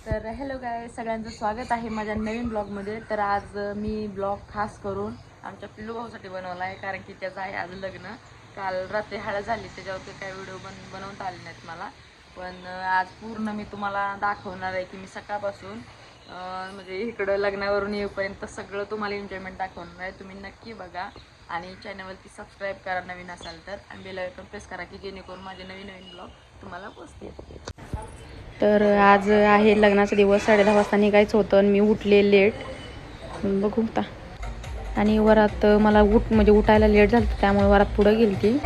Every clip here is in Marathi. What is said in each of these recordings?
तर हॅलो गाय, सगळ्यांचं स्वागत आहे माझ्या नवीन ब्लॉगमध्ये. तर आज मी ब्लॉग खास करून आमच्या पिल्लू भाऊसाठी बनवला आहे, कारण की त्याचं आहे आज लग्न. काल रात्री हळद झाली, त्याच्यावरती काही व्हिडिओ बनवता आले नाहीत मला. पण आज पूर्ण मी तुम्हाला दाखवणार आहे की मी सकाळपासून म्हणजे इकडं लग्नावरून येऊपर्यंत सगळं तुम्हाला एन्जॉयमेंट दाखवणार आहे. तुम्ही नक्की बघा आणि चॅनलवरती सबस्क्राईब करा नवीन असाल तर, आणि बेल आयकॉन प्रेस करा की जेणेकरून माझे नवीन नवीन ब्लॉग तुम्हाला पोचतील. तर आज आहे लग्नाचा दिवस. 10:30 वाजता निघायचं होतं आणि मी उठले लेट. बघू आता. आणि वरात मला उठायला लेट झालं, त्यामुळे वरात पुढं गेली ती.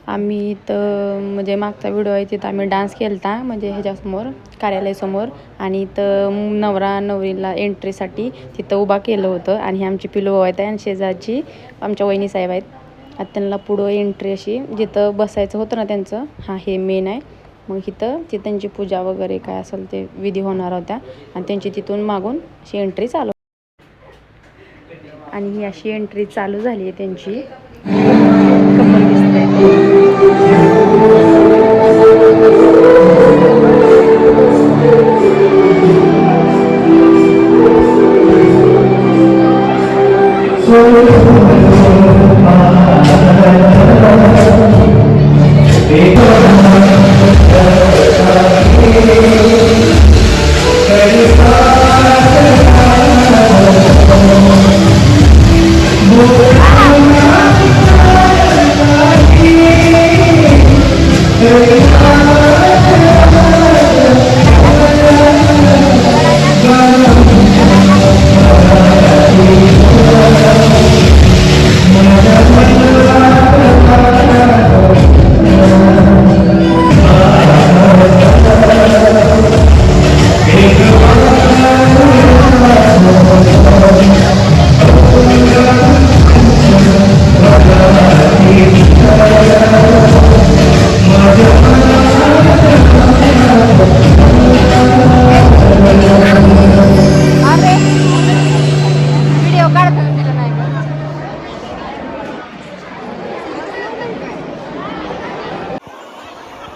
आम्ही तर म्हणजे मागचा व्हिडिओ आहे तिथं आम्ही डान्स केला होता, म्हणजे ह्याच्यासमोर कार्यालयासमोर. आणि इथं नवरा नवरीला एंट्रीसाठी तिथं उभा केलं होतं. आणि ही आमची पिलो आहेत आणि शेजारची आमच्या वहिनी साहेब आहेत. आता त्यांना पुढं एंट्री अशी जिथं बसायचं होतं ना त्यांचं, हे मेन आहे. मग इथं ती त्यांची पूजा वगैरे काय असेल ते विधी होणार होत्या, आणि त्यांची तिथून मागून अशी एंट्री चालू. आणि ही अशी एंट्री चालू झाली आहे त्यांची. कपल दिसतंय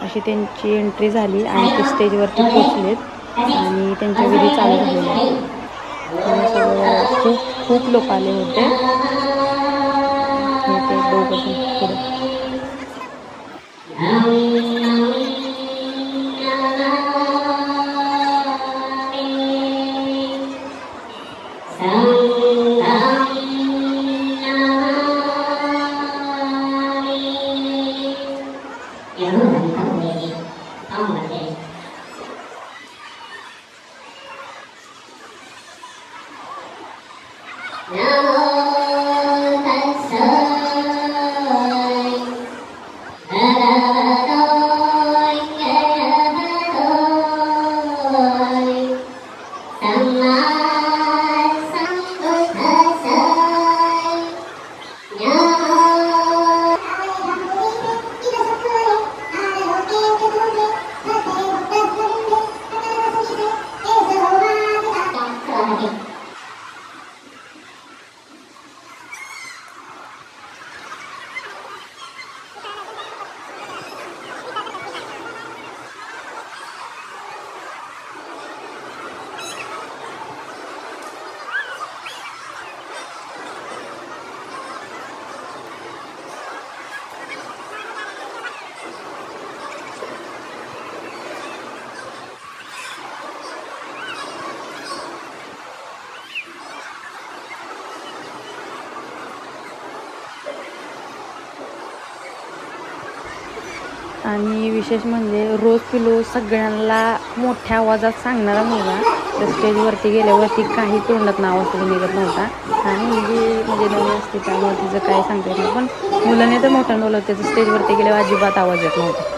अशी त्यांची एंट्री झाली. आणि ते स्टेजवरती पोचलेत आणि त्यांच्या विधी चालू झालेल्या आहेत. सगळं खूप खूप लोक आले होते. ते दोघं पुढे. आणि विशेष म्हणजे रोज पिलो सगळ्यांना मोठ्या आवाजात सांगणारा मुलगा. तर स्टेजवरती गेल्यावरती काही तोंडात नाव असं निघत नव्हता. आणि म्हणजे नवीन असते त्यामुळे तिचं काय सांगता येत नाही. पण मुलाने तर मोठ्या बोलत, त्याचं स्टेजवरती गेल्यावर अजिबात आवाज येत नव्हता.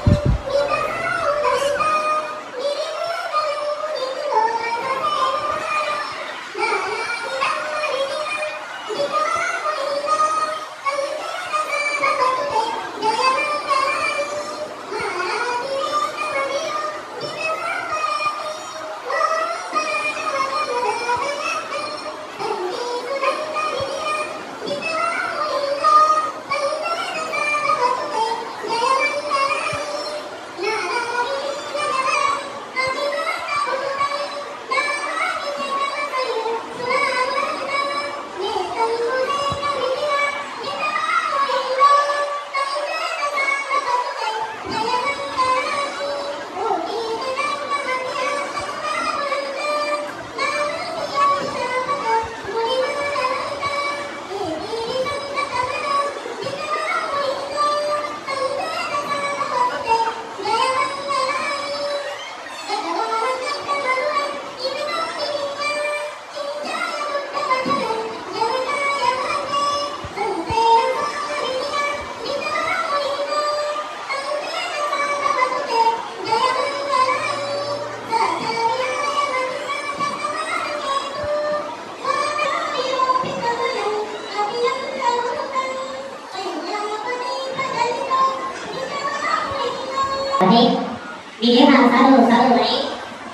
विजय हा साधू साधू नाही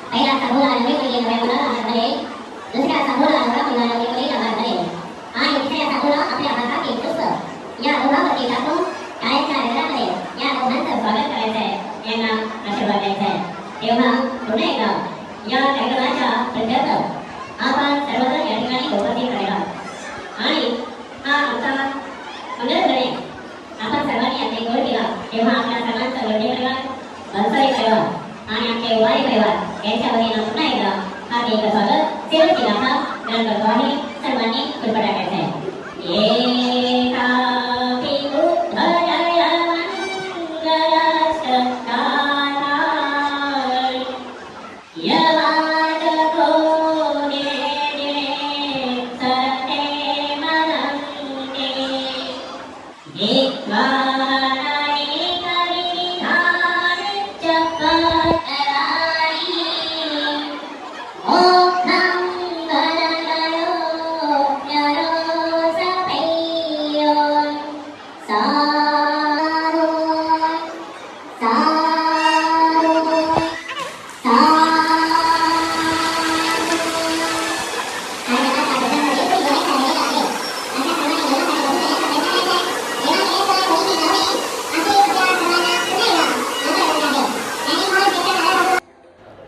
पहिला साधू लागले पहिले नव्या आहार झाले दुसऱ्या साधू लागला मुलाला पहिले आहार झाले आणि तिसऱ्या साधूला आपल्या हातात एक पुस्तक या दोघांवरती टाकून शाळेच्या घरामध्ये या दोघांचं स्वागत करायचं आहे यांना आशीर्वाद द्यायचा आहे तेव्हा पुन्हा एकदा या कार्यक्रमाच्या प्रत्यर्थ आपण सर्वजण या ठिकाणी उपस्थित राहिला आणि हा आमचा मंगळगणे आपण सर्वांनी याचे गोड केला तेव्हा आपल्या सर्वांचा गणे परिवार बंसरी परिवार आणि आमचे उवारी परिवार यांच्या वतीनं पुन्हा एकदा हार्दिक स्वागत सेवेची गाथा ग्रहण करतो आहे सर्वांनी फुलपटा टाकायचा आहे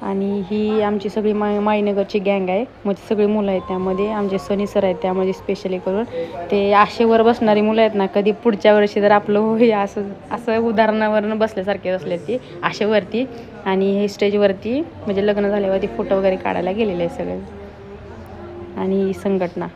आणि ही आमची सगळी माईनगरची गँग आहे म्हणजे सगळी मुलं आहेत त्यामध्ये आमचे सनी सर आहेत त्यामध्ये स्पेशली करून ते आशेवर बसणारी मुलं आहेत ना कधी पुढच्या वर्षी जर आपलं होई असं असं उदाहरणावरून बसल्यासारखे बसले ती आशेवरती आणि हे स्टेजवरती म्हणजे लग्न झाल्यावरती फोटो वगैरे काढायला गेलेले आहे सगळे आणि ही संघटना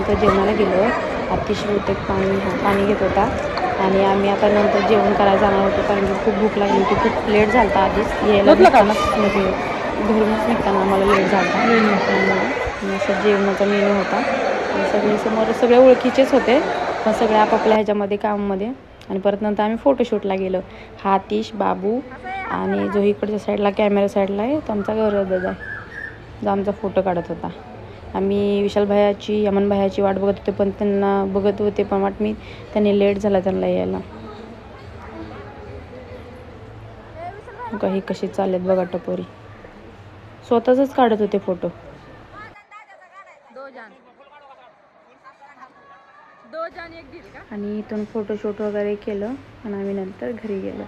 नंतर जेवणाला गेलो अतिशय बहुतेक पाणी घेत होता आणि आम्ही आता नंतर जेवण करायला जाणार होतो कारण की खूप भूक लागली होती खूप लेट झाला होता आधीच यायला म्हणजे घरूनच निघताना आम्हाला लेट झाला होता असं जेवणाचा मेनू होता सगळे समोर सगळे ओळखीचेच होते पण सगळे आपापल्या ह्याच्यामध्ये कामामध्ये आणि परत नंतर आम्ही फोटोशूटला गेलो हा आतिश बाबू आणि जो इकडच्या साईडला कॅमेरा साईडला आहे तो आमचा गौरवदादा आहे जो आमचा फोटो काढत होता आम्ही विशाल भायाची अमन भायाची वाट बघत होते पण त्यांना बघत होते पण वाट मी त्यांनी लेट झाला त्यांना यायला काही कशी चाललेत बघा टपोरी स्वतःच काढत होते फोटो आणि इथून फोटोशूट वगैरे केलं आणि आम्ही नंतर घरी गेलो.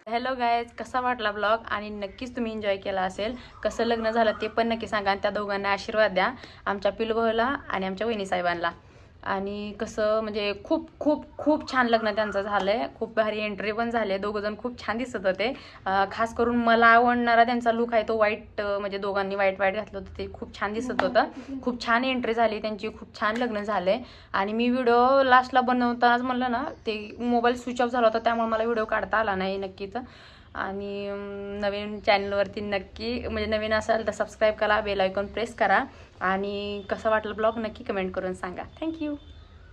हॅलो गायज, कसा वाटला ब्लॉग आणि नक्कीच तुम्ही एन्जॉय केला असेल. कसं लग्न झालं ते पण नक्की सांगा आणि त्या दोघांना आशीर्वाद द्या, आमच्या पिलूभाऊला आणि आमच्या वहिनी साहेबांना. आणि कसं म्हणजे खूप खूप खूप छान लग्न त्यांचं झालं आहे. खूप भारी एंट्री पण झाले. दोघंजण खूप छान दिसत होते. खास करून मला आवडणारा त्यांचा लुक आहे तो व्हाईट, म्हणजे दोघांनी व्हाईट घातलं होतं ते खूप छान दिसत होतं. खूप छान एंट्री झाली त्यांची, खूप छान लग्न झाले. आणि मी व्हिडिओ लास्टला बनवतानाच म्हणलं ना, ते मोबाईल स्विच ऑफ झाला होता त्यामुळे मला व्हिडिओ काढता आला नाही नक्कीच. आणि नवीन चॅनलवरती नक्की, म्हणजे नवीन असाल तर सबस्क्राईब करा, बेल आयकॉन प्रेस करा. आणि कसं वाटलं ब्लॉग नक्की कमेंट करून सांगा. थँक्यू.